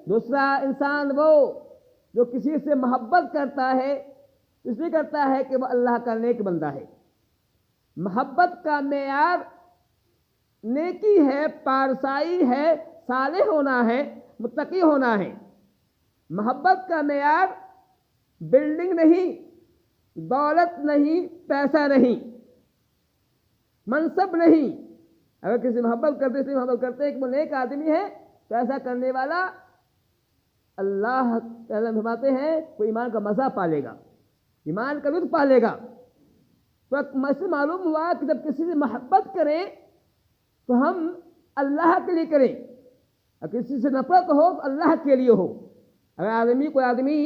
دوسرا انسان وہ جو کسی سے محبت کرتا ہے اس لیے کرتا ہے کہ وہ اللہ کا نیک بندہ ہے۔ محبت کا معیار نیکی ہے، پارسائی ہے، صالح ہونا ہے، متقی ہونا ہے۔ محبت کا معیار بلڈنگ نہیں، دولت نہیں، پیسہ نہیں، منصب نہیں۔ اگر کسی محبت کرتے اس لیے محبت کرتے کہ وہ نیک آدمی ہے تو ایسا کرنے والا اللہ تعالیٰ فرماتے ہیں وہ ایمان کا مزہ پالے گا، ایمان کا لطف پالے گا۔ تو اس سے معلوم ہوا کہ جب کسی سے محبت کریں تو ہم اللہ کے لیے کریں، اور کسی سے نفرت ہو تو اللہ کے لیے ہو۔ اگر کوئی آدمی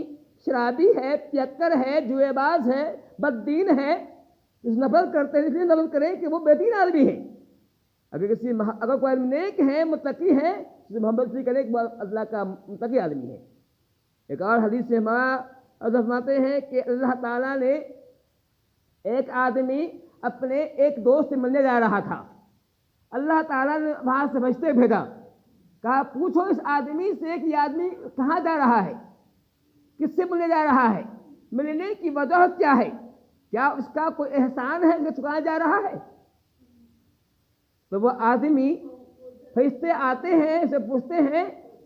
شرابی ہے، پیکر ہے، جوئے باز ہے، بد دین ہے، اس نفرت کرتے ہیں اس لیے نفرت کریں کہ وہ بے دین آدمی ہے۔ اگر کوئی آدمی نیک ہے، متقی ہے، تو محبت سے کرے کہ وہ اللہ کا متقی آدمی ہے۔ ایک اور حدیث سے فرماتے ہیں کہ اللہ تعالیٰ نے ایک آدمی اپنے ایک دوست سے ملنے جا رہا تھا، اللہ تعالیٰ نے وہاں سے فرشتے بھیجا، کہا پوچھو اس آدمی سے کہ یہ آدمی کہاں جا رہا ہے، کس سے ملنے جا رہا ہے، ملنے کی وجہ کیا ہے، کیا اس کا کوئی احسان ہے کہ چکایا جا رہا ہے؟ تو وہ آدمی فرشتے آتے ہیں، اسے پوچھتے ہیں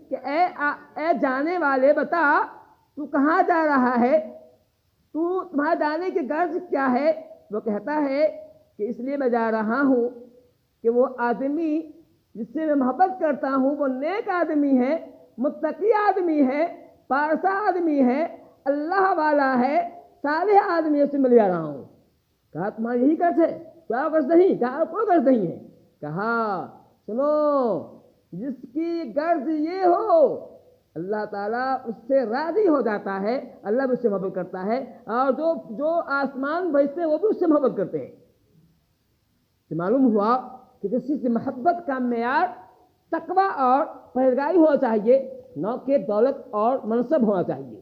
کہ اے جانے والے بتا تو کہاں جا رہا ہے، تمہارے جانے کی غرض کیا ہے؟ وہ کہتا ہے کہ اس لیے میں جا رہا ہوں کہ وہ آدمی جس سے میں محبت کرتا ہوں وہ نیک آدمی ہے، متقی آدمی ہے، پارسا آدمی ہے، اللہ والا ہے، صالح آدمی ہے، اس سے مل جا رہا ہوں۔ کہا تمہاری یہی غرض ہے؟ کیا غرض نہیں؟ کہا کوئی غرض نہیں ہے۔ کہا سنو، جس کی غرض یہ ہو اللہ تعالیٰ اس سے راضی ہو جاتا ہے، اللہ بھی اس سے محبت کرتا ہے، اور جو آسمان بھیجتے ہیں وہ بھی اس سے محبت کرتے ہیں۔ تو معلوم ہوا کہ کسی سے محبت کا معیار تقویٰ اور پرہیزگاری ہونا چاہیے، نہ کہ دولت اور منصب ہونا چاہیے۔